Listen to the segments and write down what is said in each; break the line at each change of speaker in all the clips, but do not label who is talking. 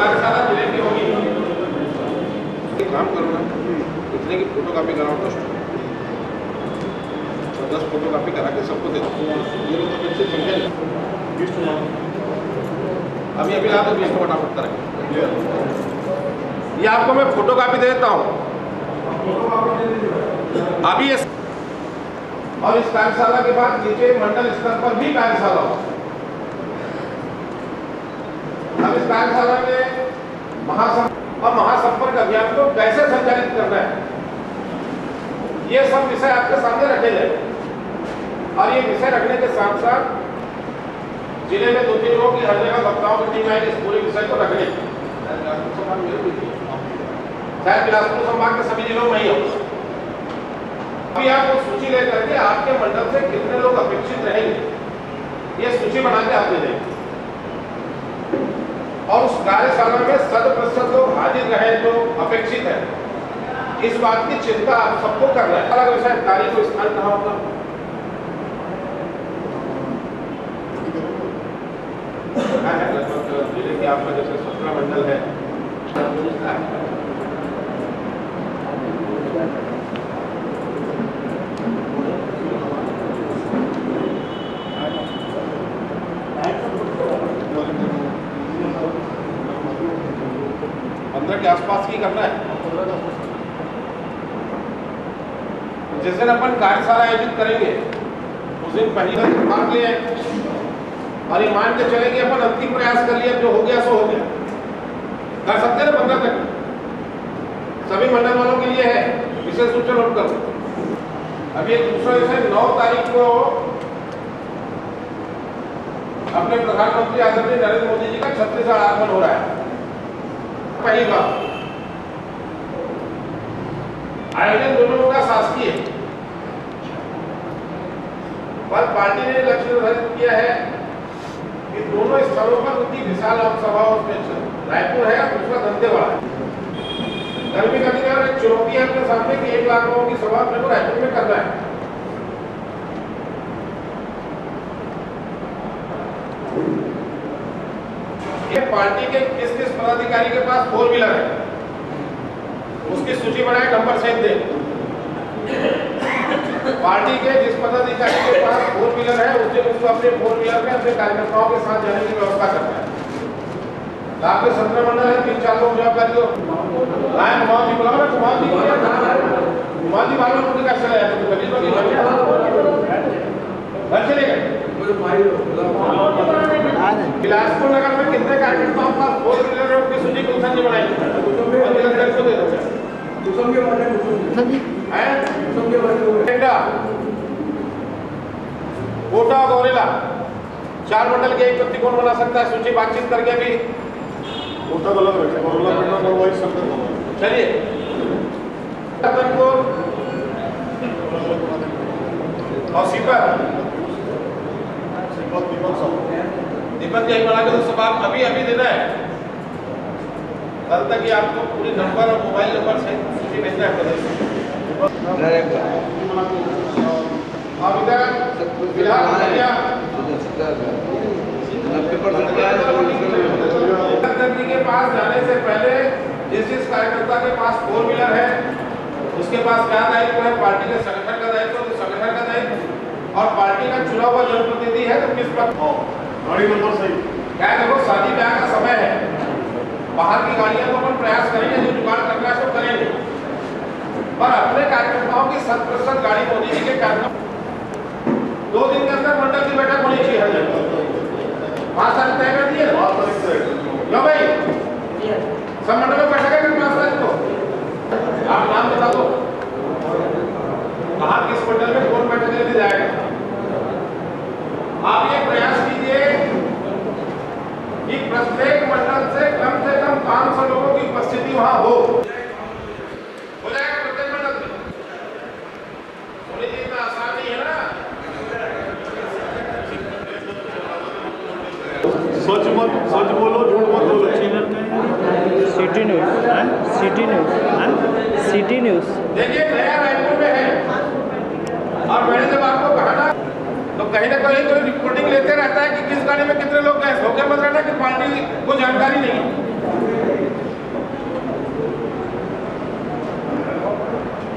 कार्यशाला जिले की होगी। एक काम करो ना, इतने की फोटोकॉपी कराओ तो 10 फोटोकॉपी करा के सबको दे दो। ये लोग तो फिर समझे अभी अभी ला दो 20 को फटाफट करें। ये आपको मैं फोटोकॉपी दे देता हूँ अभी ये। और इस कार्यशाला के बाद नीचे मंडल स्तर पर भी कार्यशाला हो। अब इस कार्यशाला में महासंपर्क अभियान को कैसे संचालित करना है, ये सब विषय आपके सामने रखे गए। और ये विषय रखने के साथ साथ जिले में 2-3 लोगों की हर जगह वक्ताओं की टीम आएगी इस पूरे विषय को रखने की। शायद बिलासपुर संभाग के सभी जिलों में ही हो। अभी आप वो सूची लेकर के आपके मंडल से कितने लोग अपेक्षित रहेंगे, ये सूची बना के आप दे देंगे। और उस कार्यशाला में 100% लोग हाजिर रहे जो अपेक्षित है, इस बात की चिंता आप सबको करना है। अलग विषय तारीख को स्थान कहाँ होगा, जिले के आपका जैसे 17 मंडल है, 15 के आसपास की करना है। जिस दिन अपन कार्यशाला आयोजित करेंगे उस दिन पहले भाग लिए और ये मान के चलेंगे अपन अंतिम प्रयास कर लिया, जो हो गया सो हो गया। कर सकते हैं ना 15 तक सभी मंडल वालों के लिए है, विशेष रूप से नोट करो। अभी एक दूसरा विषय 9 तारीख को अपने प्रधानमंत्री आदरणीय नरेंद्र मोदी जी का छत्तीसगढ़ आगमन हो रहा है। पहली बार आयोजन दोनों का शासकीय है, पर पार्टी ने लक्ष्य निर्धारित किया है कि दोनों स्थलों पर उनकी विशाल सभा उसमें रायपुर है और दूसरा दंतेवाड़ा है। गर्मी का दिन है, एक चुनौती है अपने सामने कि 1 लाख लोगों की सभा अपने को रायपुर में करना है। ये पार्टी के किस किस पदाधिकारी के पास 4 व्हीलर है उसकी सूची बनाए, नंबर सहित दे। पार्टी के जिस पदाधिकारी के पास 4 व्हीलर है उसको अपने 4 व्हीलर में अपने कार्यकर्ताओं के साथ जाने की व्यवस्था करना है। आपके 17 मंडल है, 3-4 लोग जवाबदारी दो। कुमार जी बुलाओ ना, कुमार जी बालों को क्या चला जाए तो कभी घर चले गए। बिलासपुर नगर में कितने कार्यकर्ताओं का 4 व्हीलर है उसकी सूची कुलसन जी बनाई कोटा गौरेला 4 मंडल के एक व्यक्ति कौन बना सकता है, सूची बातचीत करके भी कोटा अलग रखे। चलिए और सीपर दीपक यही बना के तो सब आप अभी देना है। कल तक ही आपको पूरी नंबर और मोबाइल नंबर से सूची भेजना है। और इधर फिलहाल के पास जाने से पहले जिस कार्यकर्ता के पास 4 व्हीलर है उसके पास क्या दायित्व है, पार्टी के संगठन का दायित्व तो संगठन का दायित्व, और पार्टी का चुना हुआ जनप्रतिनिधि है तो किस पर गाड़ी नंबर सही क्या। देखो शादी ब्याह का समय है, बाहर की गाड़ियां तो अपन प्रयास करेंगे, जो जुगाड़ करना है तो करेंगे, पर अपने कार्यकर्ताओं की 100% गाड़ी मोदी जी के कार्यक्रम 2 दिन के अंदर मंडल की बैठक होनी चाहिए हर जगह। 5 तारीख तय कर दिए लो भाई, सब मंडल में बैठक है 5 तारीख को। आप नाम बता दो कहाँ किस मंडल में कौन बैठक लेने जाएगा। आप ये प्रयास कीजिए कि प्रत्येक मंडल से कम 500 लोगों की उपस्थिति वहां हो जाएगा प्रत्येक मंडल में। सोनी जी इतना आसान नहीं है ना। सच बोलो झूठ मत बोलो।
सिटी न्यूज़
देखिए नया रायपुर में है, और मैंने जब आपको कहा ना तो कहीं ना कोई रिपोर्टिंग लेते रहता है कि किस गाड़ी में कितने लोग गए। धोखे मत रहना कि पार्टी को जानकारी नहीं है।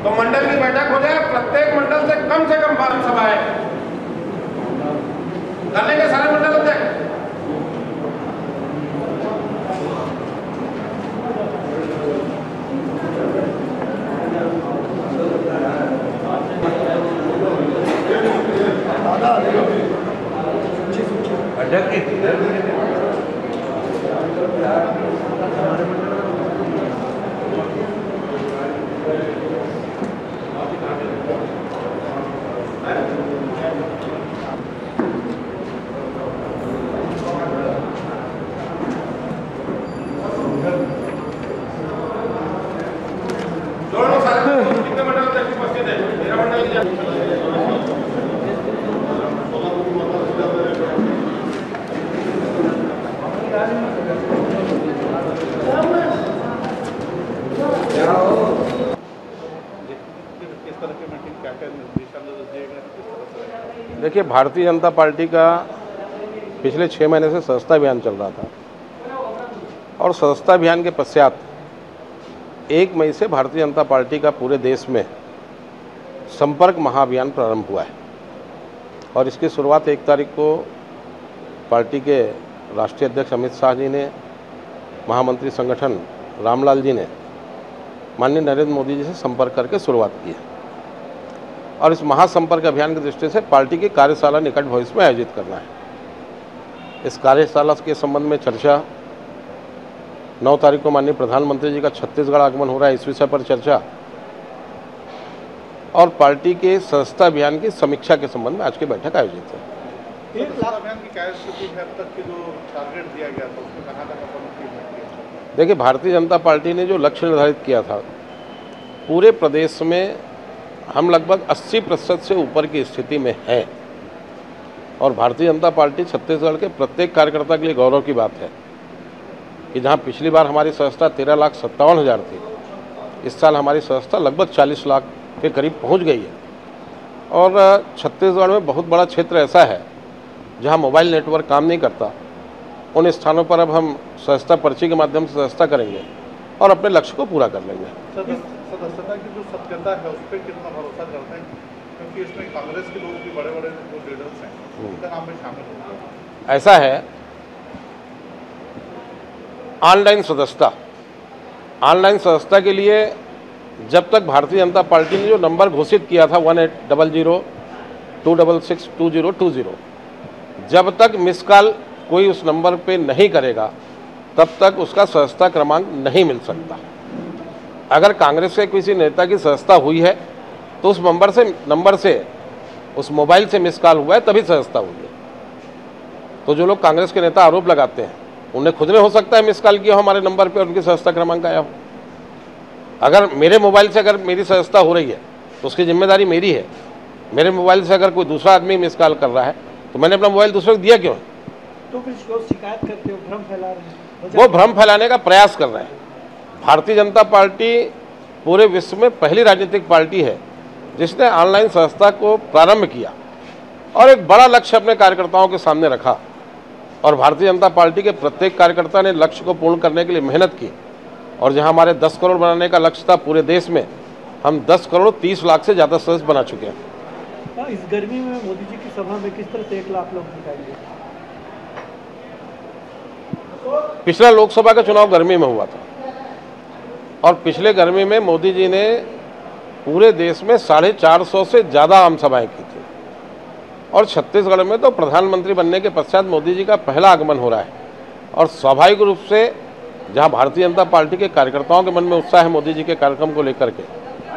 तो मंडल की बैठक हो जाए, प्रत्येक मंडल से कम 12 सभाएं कर लेंगे सारे मंडल अध्यक्ष। जोड़ो सारे कितने मंडल अध्यक्ष उपस्थित है? मेरा मंडल की
देखिए, भारतीय जनता पार्टी का पिछले 6 महीने से सदस्यता अभियान चल रहा था और सदस्यता अभियान के पश्चात 1 मई से भारतीय जनता पार्टी का पूरे देश में संपर्क महाअभियान प्रारंभ हुआ है और इसकी शुरुआत 1 तारीख को पार्टी के राष्ट्रीय अध्यक्ष अमित शाह जी ने, महामंत्री संगठन रामलाल जी ने माननीय नरेंद्र मोदी जी से संपर्क करके शुरुआत की है और इस महासंपर्क अभियान की दृष्टि से पार्टी की कार्यशाला निकट भविष्य में आयोजित करना है। इस कार्यशाला के संबंध में चर्चा 9 तारीख को माननीय प्रधानमंत्री जी का छत्तीसगढ़ आगमन हो रहा है, इस विषय पर चर्चा और पार्टी के सदस्यता अभियान की समीक्षा के संबंध में आज की बैठक आयोजित है।
1 लाख अभियान की क्या स्थिति है? अब तक के जो टारगेट दिया गया था उसमें कहाँ तक अपन?
देखिए, भारतीय जनता पार्टी ने जो लक्ष्य निर्धारित किया था, पूरे प्रदेश में हम लगभग 80% से ऊपर की स्थिति में है और भारतीय जनता पार्टी छत्तीसगढ़ के प्रत्येक कार्यकर्ता के लिए गौरव की बात है कि जहां पिछली बार हमारी सदस्यता 13,57,000 थी, इस साल हमारी सदस्यता लगभग 40 लाख के करीब पहुंच गई है। और छत्तीसगढ़ में बहुत बड़ा क्षेत्र ऐसा है जहां मोबाइल नेटवर्क काम नहीं करता, उन स्थानों पर अब हम सदस्यता पर्ची के माध्यम से सदस्यता करेंगे और अपने लक्ष्य को पूरा कर लेंगे।
सदस्यता की जो सत्यता है उस पर कितना भरोसा करते हैं, क्योंकि इसमें कांग्रेस के लोग भी बड़े बड़े जो लीडर्स हैं उनका नाम भी शामिल होता है।
ऐसा है, ऑनलाइन सदस्यता के लिए जब तक भारतीय जनता पार्टी ने जो नंबर घोषित किया था 1800-266-2020, जब तक मिस कॉल कोई उस नंबर पे नहीं करेगा तब तक उसका सदस्यता क्रमांक नहीं मिल सकता। अगर कांग्रेस के किसी नेता की सदस्यता हुई है तो उस नंबर से उस मोबाइल से मिस कॉल हुआ है तभी सदस्यता हुई है। तो जो लोग कांग्रेस के नेता आरोप लगाते हैं उन्हें खुद में हो सकता है मिस कॉल किया हो हमारे नंबर पे और उनकी सदस्यता क्रमांक आया हो। अगर मेरे मोबाइल से अगर मेरी सदस्यता हो रही है तो उसकी जिम्मेदारी मेरी है। मेरे मोबाइल से अगर कोई दूसरा आदमी मिस कॉल कर रहा है तो मैंने अपना मोबाइल दूसरे को दिया क्यों?
तो फिर शिकायत करते हो, भ्रम फैला रहे हैं।
वो भ्रम फैलाने का प्रयास कर रहे हैं। भारतीय जनता पार्टी पूरे विश्व में पहली राजनीतिक पार्टी है जिसने ऑनलाइन सदस्यता को प्रारंभ किया और एक बड़ा लक्ष्य अपने कार्यकर्ताओं के सामने रखा और भारतीय जनता पार्टी के प्रत्येक कार्यकर्ता ने लक्ष्य को पूर्ण करने के लिए मेहनत की और जहां हमारे 10 करोड़ बनाने का लक्ष्य था पूरे देश में, हम 10 करोड़ 30 लाख से ज़्यादा सदस्य बना चुके हैं।
इस गर्मी में मोदी जी की सभा में किस तरह से 1 लाख लोग दिखाएंगे?
पिछला लोकसभा का चुनाव गर्मी में हुआ था और पिछले गर्मी में मोदी जी ने पूरे देश में 450 से ज़्यादा आम सभाएं की थी और छत्तीसगढ़ में तो प्रधानमंत्री बनने के पश्चात मोदी जी का पहला आगमन हो रहा है और स्वाभाविक रूप से जहां भारतीय जनता पार्टी के कार्यकर्ताओं के मन में उत्साह है मोदी जी के कार्यक्रम को लेकर के,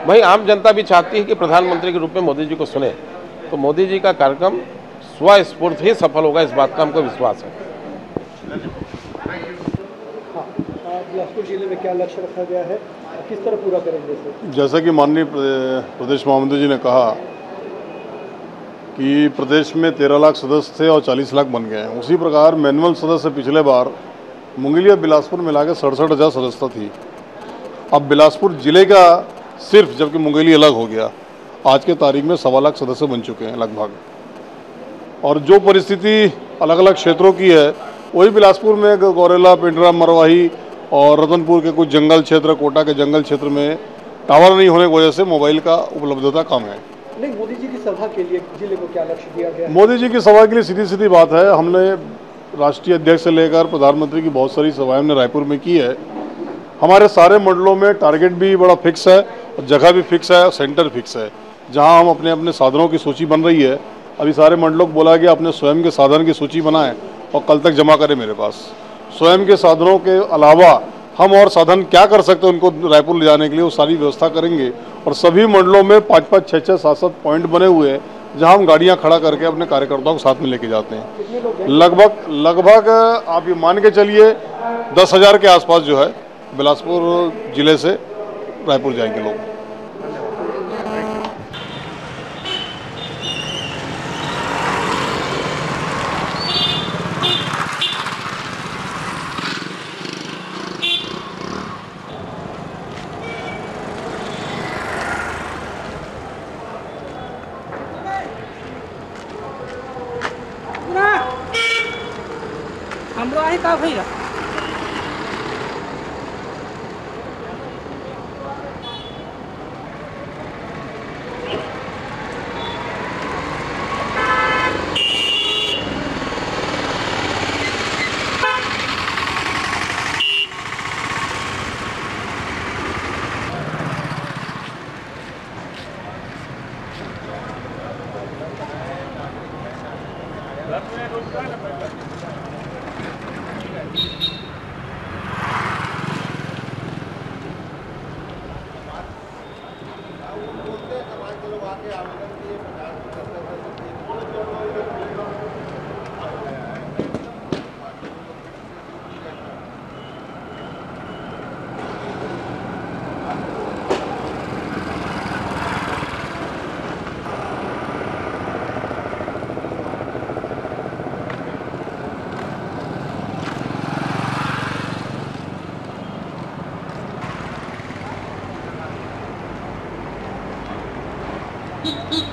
वहीं आम जनता भी चाहती है कि प्रधानमंत्री के रूप में मोदी जी को सुने। तो मोदी जी का कार्यक्रम स्वस्फूर्त ही सफल होगा, इस बात का हमको विश्वास है।
बिलासपुर जिले में क्या लक्ष्य रखा गया है, किस तरह पूरा करेंगे इसे?
जैसा कि माननीय प्रदेश महामंत्री जी ने कहा कि प्रदेश में 13 लाख सदस्य थे और 40 लाख बन गए हैं, उसी प्रकार मैनुअल सदस्य पिछले बार मुंगेली बिलासपुर मिला के 67,000 सदस्यता थी। अब बिलासपुर जिले का सिर्फ, जबकि मुंगेली अलग हो गया, आज के तारीख में 1.25 लाख सदस्य बन चुके हैं लगभग। और जो परिस्थिति अलग अलग क्षेत्रों की है वही बिलासपुर में गौरेला, पिंडरा, मरवाही और रतनपुर के कुछ जंगल क्षेत्र, कोटा के जंगल क्षेत्र में टावर नहीं होने की वजह से मोबाइल का उपलब्धता कम है।
नहीं, मोदी जी की सभा के लिए जिले को क्या लक्ष्य दिया गया है?
मोदी जी की सभा के लिए सीधी सीधी बात है, हमने राष्ट्रीय अध्यक्ष से लेकर प्रधानमंत्री की बहुत सारी सभाएं हमने रायपुर में की है। हमारे सारे मंडलों में टारगेट भी बड़ा फिक्स है, जगह भी फिक्स है, सेंटर फिक्स है, जहां हम अपने अपने साधनों की सूची बन रही है। अभी सारे मंडलों को बोला गया अपने स्वयं के साधन की सूची बनाएं और कल तक जमा करें मेरे पास। स्वयं के साधनों के अलावा हम और साधन क्या कर सकते हैं उनको रायपुर ले जाने के लिए, वो सारी व्यवस्था करेंगे। और सभी मंडलों में 5-5, 6-6, 7-7 पॉइंट बने हुए हैं जहां हम गाड़ियां खड़ा करके अपने कार्यकर्ताओं को साथ में लेके जाते हैं। लगभग आप ये मान के चलिए 10,000 के आसपास जो है बिलासपुर जिले से रायपुर जाएंगे लोग।
हमरो आहे का भैया
Beep, beep.